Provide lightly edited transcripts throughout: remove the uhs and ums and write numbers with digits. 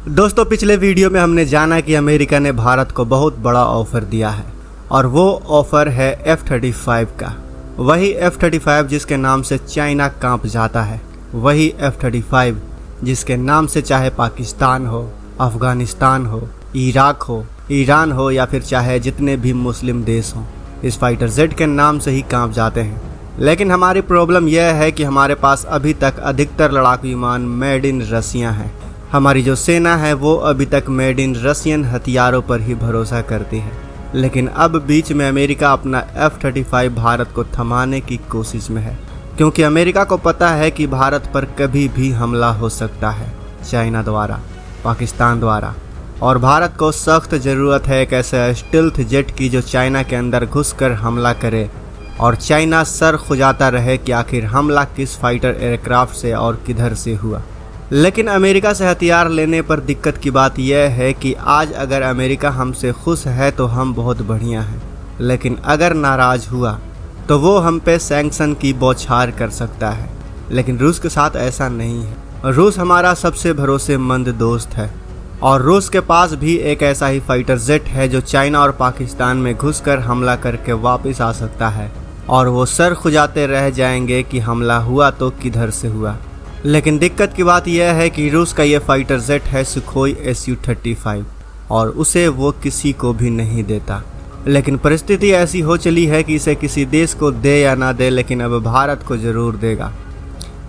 दोस्तों पिछले वीडियो में हमने जाना कि अमेरिका ने भारत को बहुत बड़ा ऑफर दिया है और वो ऑफर है F-35 का। वही F-35 जिसके नाम से चाइना कांप जाता है, वही F-35 जिसके नाम से चाहे पाकिस्तान हो, अफगानिस्तान हो, इराक हो, ईरान हो या फिर चाहे जितने भी मुस्लिम देश हों, इस फाइटर जेट के नाम से ही कांप जाते हैं। लेकिन हमारी प्रॉब्लम यह है कि हमारे पास अभी तक अधिकतर लड़ाकू विमान मेड इन रसिया हैं। हमारी जो सेना है वो अभी तक मेड इन रसियन हथियारों पर ही भरोसा करती है। लेकिन अब बीच में अमेरिका अपना F-35 भारत को थमाने की कोशिश में है, क्योंकि अमेरिका को पता है कि भारत पर कभी भी हमला हो सकता है, चाइना द्वारा, पाकिस्तान द्वारा। और भारत को सख्त ज़रूरत है एक ऐसे स्टेल्थ जेट की जो चाइना के अंदर घुसकर हमला करे और चाइना सर खुजाता रहे कि आखिर हमला किस फाइटर एयरक्राफ्ट से और किधर से हुआ। लेकिन अमेरिका से हथियार लेने पर दिक्कत की बात यह है कि आज अगर अमेरिका हमसे खुश है तो हम बहुत बढ़िया हैं, लेकिन अगर नाराज़ हुआ तो वो हम पे सैंक्शन की बौछार कर सकता है। लेकिन रूस के साथ ऐसा नहीं है। रूस हमारा सबसे भरोसेमंद दोस्त है और रूस के पास भी एक ऐसा ही फाइटर जेट है जो चाइना और पाकिस्तान में घुसकर हमला करके वापस आ सकता है और वो सर खुजाते रह जाएंगे कि हमला हुआ तो किधर से हुआ। लेकिन दिक्कत की बात यह है कि रूस का ये फाइटर जेट है सुखोई Su-35 और उसे वो किसी को भी नहीं देता। लेकिन परिस्थिति ऐसी हो चली है कि इसे किसी देश को दे या ना दे, लेकिन अब भारत को ज़रूर देगा।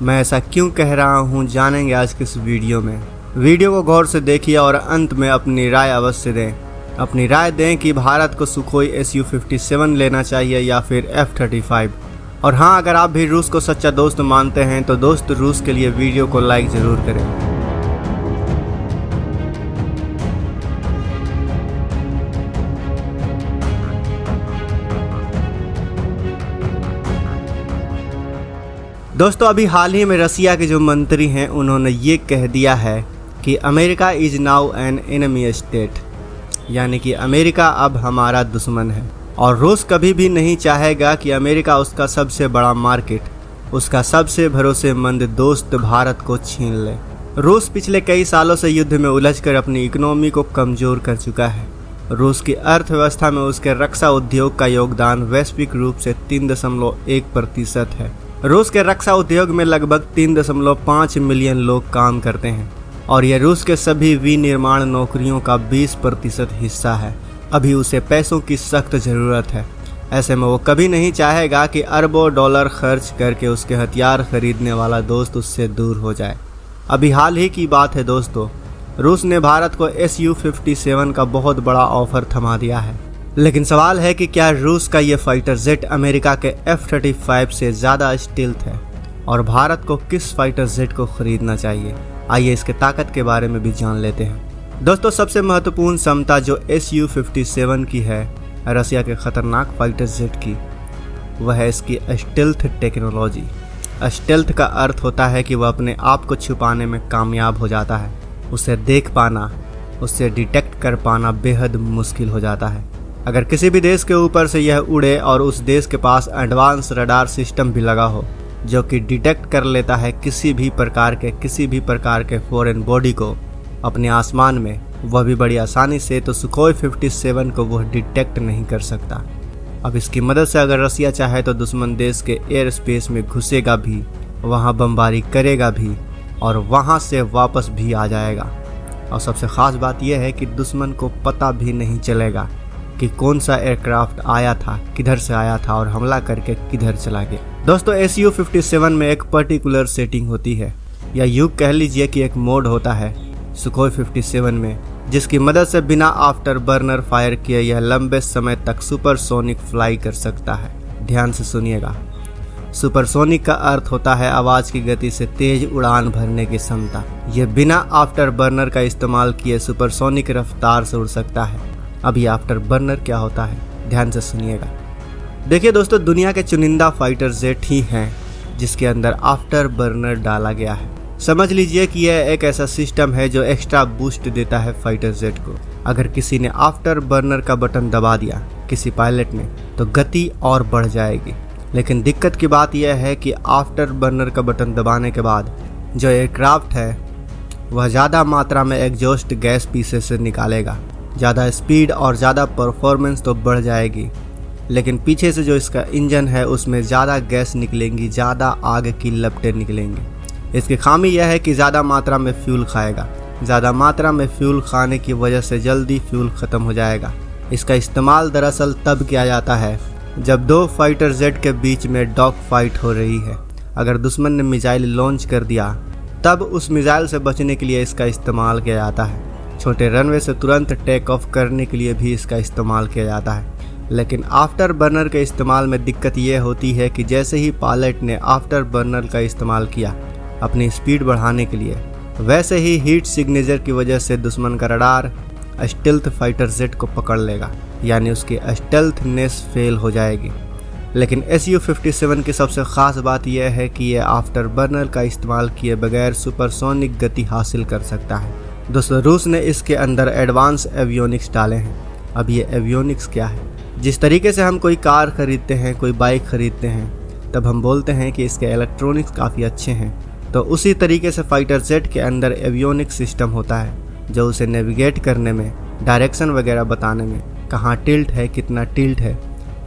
मैं ऐसा क्यों कह रहा हूँ जानेंगे आज के इस वीडियो में। वीडियो को गौर से देखिए और अंत में अपनी राय अवश्य दें। अपनी राय दें कि भारत को सुखोई Su-57 लेना चाहिए या फिर F-35। और हाँ, अगर आप भी रूस को सच्चा दोस्त मानते हैं तो दोस्त रूस के लिए वीडियो को लाइक ज़रूर करें। दोस्तों अभी हाल ही में रसिया के जो मंत्री हैं उन्होंने ये कह दिया है कि America is now an enemy state, यानी कि अमेरिका अब हमारा दुश्मन है और रूस कभी भी नहीं चाहेगा कि अमेरिका उसका सबसे बड़ा मार्केट, उसका सबसे भरोसेमंद दोस्त भारत को छीन ले। रूस पिछले कई सालों से युद्ध में उलझकर अपनी इकोनॉमी को कमज़ोर कर चुका है। रूस की अर्थव्यवस्था में उसके रक्षा उद्योग का योगदान वैश्विक रूप से 3.1% है। रूस के रक्षा उद्योग में लगभग 3.5 मिलियन लोग काम करते हैं और यह रूस के सभी विनिर्माण नौकरियों का 20% हिस्सा है। अभी उसे पैसों की सख्त ज़रूरत है। ऐसे में वो कभी नहीं चाहेगा कि अरबों डॉलर खर्च करके उसके हथियार खरीदने वाला दोस्त उससे दूर हो जाए। अभी हाल ही की बात है दोस्तों, रूस ने भारत को Su-57 का बहुत बड़ा ऑफर थमा दिया है। लेकिन सवाल है कि क्या रूस का ये फाइटर जेट अमेरिका के F-35 से ज़्यादा स्टील्थ है और भारत को किस फाइटर जेट को खरीदना चाहिए। आइए इसके ताकत के बारे में भी जान लेते हैं। दोस्तों सबसे महत्वपूर्ण क्षमता जो Su-57 की है रसिया के ख़तरनाक फाइटर जेट की, वह है इसकी स्टेल्थ टेक्नोलॉजी। स्टेल्थ का अर्थ होता है कि वह अपने आप को छुपाने में कामयाब हो जाता है। उसे देख पाना, उससे डिटेक्ट कर पाना बेहद मुश्किल हो जाता है। अगर किसी भी देश के ऊपर से यह उड़े और उस देश के पास एडवांस रडार सिस्टम भी लगा हो जो कि डिटेक्ट कर लेता है किसी भी प्रकार के फॉरेन बॉडी को अपने आसमान में, वह भी बड़ी आसानी से, तो सुखोई 57 को वह डिटेक्ट नहीं कर सकता। अब इसकी मदद से अगर रसिया चाहे तो दुश्मन देश के एयर स्पेस में घुसेगा भी, वहां बमबारी करेगा भी और वहां से वापस भी आ जाएगा। और सबसे ख़ास बात यह है कि दुश्मन को पता भी नहीं चलेगा कि कौन सा एयरक्राफ्ट आया था, किधर से आया था और हमला करके किधर चला गया। दोस्तों Su-57 में एक पर्टिकुलर सेटिंग होती है, या यूँ कह लीजिए कि एक मोड होता है सुखोई 57 में, जिसकी मदद से बिना आफ्टर बर्नर फायर किए यह लंबे समय तक सुपरसोनिक फ्लाई कर सकता है। ध्यान से सुनिएगा, सुपरसोनिक का अर्थ होता है आवाज़ की गति से तेज उड़ान भरने की क्षमता। यह बिना आफ्टर बर्नर का इस्तेमाल किए सुपरसोनिक रफ्तार से उड़ सकता है। अब ये आफ्टर बर्नर क्या होता है, ध्यान से सुनिएगा। देखिए दोस्तों, दुनिया के चुनिंदा फाइटर जेट ही हैं जिसके अंदर आफ्टर बर्नर डाला गया है। समझ लीजिए कि यह एक ऐसा सिस्टम है जो एक्स्ट्रा बूस्ट देता है फाइटर जेट को। अगर किसी ने आफ्टर बर्नर का बटन दबा दिया किसी पायलट ने, तो गति और बढ़ जाएगी। लेकिन दिक्कत की बात यह है कि आफ्टर बर्नर का बटन दबाने के बाद जो एयरक्राफ्ट है वह ज़्यादा मात्रा में एग्जॉस्ट गैस पीछे से निकालेगा। ज़्यादा स्पीड और ज़्यादा परफॉर्मेंस तो बढ़ जाएगी, लेकिन पीछे से जो इसका इंजन है उसमें ज़्यादा गैस निकलेंगी, ज़्यादा आग की लपटें निकलेंगी। इसकी खामी यह है कि ज़्यादा मात्रा में फ्यूल खाएगा। ज़्यादा मात्रा में फ्यूल खाने की वजह से जल्दी फ्यूल ख़त्म हो जाएगा। इसका इस्तेमाल दरअसल तब किया जाता है जब दो फाइटर जेट के बीच में डॉग फाइट हो रही है। अगर दुश्मन ने मिसाइल लॉन्च कर दिया तब उस मिसाइल से बचने के लिए इसका इस्तेमाल किया जाता है। छोटे रनवे से तुरंत टेक ऑफ करने के लिए भी इसका इस्तेमाल किया जाता है। लेकिन आफ्टर बर्नर के इस्तेमाल में दिक्कत यह होती है कि जैसे ही पायलट ने आफ्टर बर्नर का इस्तेमाल किया अपनी स्पीड बढ़ाने के लिए, वैसे ही हीट सिग्नेचर की वजह से दुश्मन का रडार स्टेल्थ फाइटर जेट को पकड़ लेगा, यानी उसकी स्टेल्थनेस फेल हो जाएगी। लेकिन Su-57 की सबसे ख़ास बात यह है कि यह आफ्टर बर्नर का इस्तेमाल किए बगैर सुपरसोनिक गति हासिल कर सकता है। दोस्तों, रूस ने इसके अंदर एडवांस एवियोनिक्स डाले हैं। अब ये एवियोनिक्स क्या है? जिस तरीके से हम कोई कार खरीदते हैं, कोई बाइक खरीदते हैं, तब हम बोलते हैं कि इसके इलेक्ट्रॉनिक्स काफ़ी अच्छे हैं, तो उसी तरीके से फाइटर जेट के अंदर एवियोनिक्स सिस्टम होता है जो उसे नेविगेट करने में, डायरेक्शन वगैरह बताने में, कहाँ टिल्ट है, कितना टिल्ट है,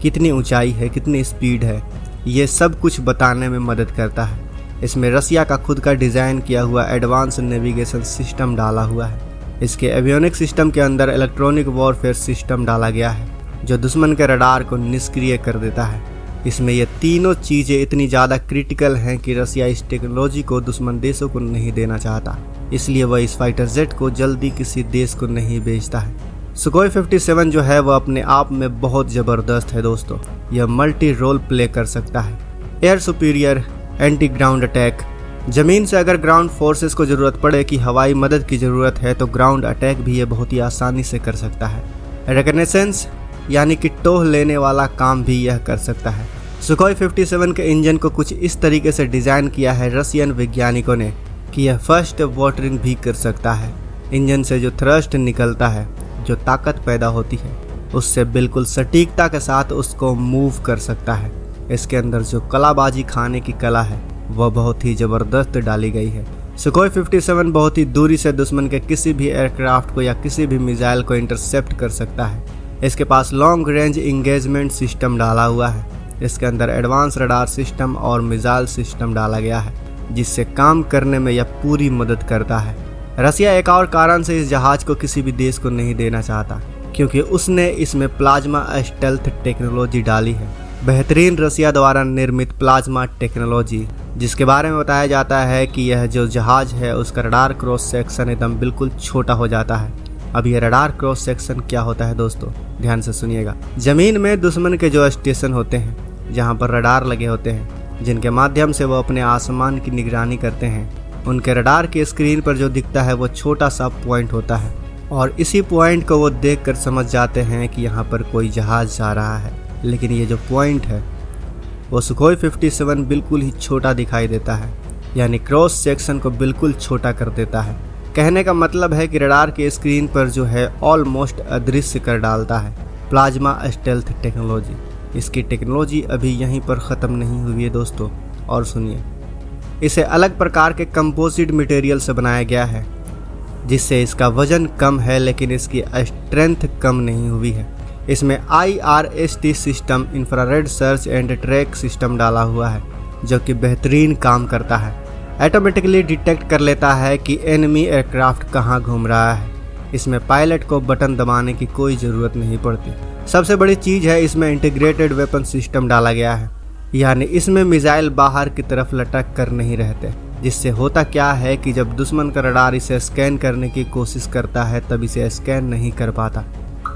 कितनी ऊंचाई है, कितनी स्पीड है, ये सब कुछ बताने में मदद करता है। इसमें रसिया का खुद का डिज़ाइन किया हुआ एडवांस नेविगेशन सिस्टम डाला हुआ है। इसके एवियोनिक्स सिस्टम के अंदर इलेक्ट्रॉनिक वॉरफेयर सिस्टम डाला गया है जो दुश्मन के रडार को निष्क्रिय कर देता है। इसमें ये तीनों चीज़ें इतनी ज़्यादा क्रिटिकल हैं कि रसिया इस टेक्नोलॉजी को दुश्मन देशों को नहीं देना चाहता, इसलिए वह इस फाइटर जेट को जल्दी किसी देश को नहीं बेचता है। सुखोई 57 जो है वह अपने आप में बहुत ज़बरदस्त है दोस्तों। यह मल्टी रोल प्ले कर सकता है। Air superior, anti ground attack, ज़मीन से अगर ग्राउंड फोर्सेस को ज़रूरत पड़े कि हवाई मदद की ज़रूरत है तो ग्राउंड अटैक भी ये बहुत ही आसानी से कर सकता है। रिकनेसेंस यानी कि टोह लेने वाला काम भी यह कर सकता है। सुखोई 57 के इंजन को कुछ इस तरीके से डिज़ाइन किया है रसियन वैज्ञानिकों ने कि यह फर्स्ट वाटरिंग भी कर सकता है। इंजन से जो थ्रस्ट निकलता है, जो ताकत पैदा होती है, उससे बिल्कुल सटीकता के साथ उसको मूव कर सकता है। इसके अंदर जो कलाबाजी खाने की कला है वह बहुत ही ज़बरदस्त डाली गई है। सुखोई 57 बहुत ही दूरी से दुश्मन के किसी भी एयरक्राफ्ट को या किसी भी मिसाइल को इंटरसेप्ट कर सकता है। इसके पास लॉन्ग रेंज इंगेजमेंट सिस्टम डाला हुआ है। इसके अंदर एडवांस रडार सिस्टम और मिसाइल सिस्टम डाला गया है जिससे काम करने में यह पूरी मदद करता है। रसिया एक और कारण से इस जहाज़ को किसी भी देश को नहीं देना चाहता, क्योंकि उसने इसमें प्लाज्मा स्टेल्थ टेक्नोलॉजी डाली है। बेहतरीन रसिया द्वारा निर्मित प्लाज्मा टेक्नोलॉजी, जिसके बारे में बताया जाता है कि यह जो जहाज़ है उसका रडार क्रॉस सेक्शन एकदम बिल्कुल छोटा हो जाता है। अब यह रडार क्रॉस सेक्शन क्या होता है दोस्तों, ध्यान से सुनिएगा। ज़मीन में दुश्मन के जो स्टेशन होते हैं जहाँ पर रडार लगे होते हैं, जिनके माध्यम से वो अपने आसमान की निगरानी करते हैं, उनके रडार की स्क्रीन पर जो दिखता है वो छोटा सा पॉइंट होता है और इसी पॉइंट को वो देखकर समझ जाते हैं कि यहाँ पर कोई जहाज़ जा रहा है। लेकिन ये जो पॉइंट है वो सुखोई 57 बिल्कुल ही छोटा दिखाई देता है, यानी क्रॉस सेक्शन को बिल्कुल छोटा कर देता है। कहने का मतलब है कि रडार के स्क्रीन पर जो है ऑलमोस्ट अदृश्य कर डालता है। प्लाज्मा स्टेल्थ टेक्नोलॉजी, इसकी टेक्नोलॉजी अभी यहीं पर ख़त्म नहीं हुई है दोस्तों। और सुनिए, इसे अलग प्रकार के कंपोजिट मटेरियल से बनाया गया है जिससे इसका वजन कम है लेकिन इसकी स्ट्रेंथ कम नहीं हुई है। इसमें IRST system, infrared search and track system डाला हुआ है जो कि बेहतरीन काम करता है। ऑटोमेटिकली डिटेक्ट कर लेता है कि एनिमी एयरक्राफ्ट कहाँ घूम रहा है। इसमें पायलट को बटन दबाने की कोई ज़रूरत नहीं पड़ती। सबसे बड़ी चीज़ है इसमें इंटीग्रेटेड वेपन सिस्टम डाला गया है, यानी इसमें मिसाइल बाहर की तरफ लटक कर नहीं रहते, जिससे होता क्या है कि जब दुश्मन का रडार इसे स्कैन करने की कोशिश करता है तब इसे स्कैन नहीं कर पाता।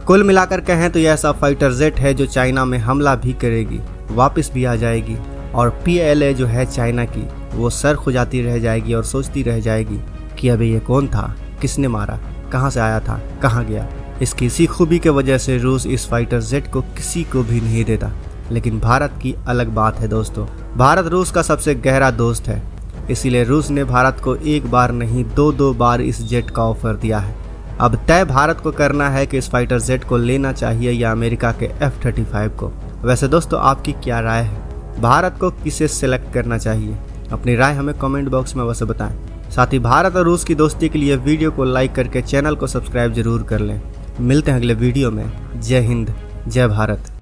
कुल मिलाकर कहें तो यह ऐसा फाइटर जेट है जो चाइना में हमला भी करेगी, वापस भी आ जाएगी और PLA जो है चाइना की, वो सर खुजाती रह जाएगी और सोचती रह जाएगी कि अबे ये कौन था, किसने मारा, कहाँ से आया था, कहाँ गया। इसकी इसी खूबी के वजह से रूस इस फाइटर जेट को किसी को भी नहीं देता। लेकिन भारत की अलग बात है दोस्तों। भारत रूस का सबसे गहरा दोस्त है, इसीलिए रूस ने भारत को एक बार नहीं 2 बार इस जेट का ऑफर दिया है। अब तय भारत को करना है कि इस फाइटर जेट को लेना चाहिए या अमेरिका के F-35 को। वैसे दोस्तों आपकी क्या राय है, भारत को किसे सेलेक्ट करना चाहिए? अपनी राय हमें कमेंट बॉक्स में अवश्य बताएं। साथ ही भारत और रूस की दोस्ती के लिए वीडियो को लाइक करके चैनल को सब्सक्राइब जरूर कर लें। मिलते हैं अगले वीडियो में। जय हिंद, जय भारत।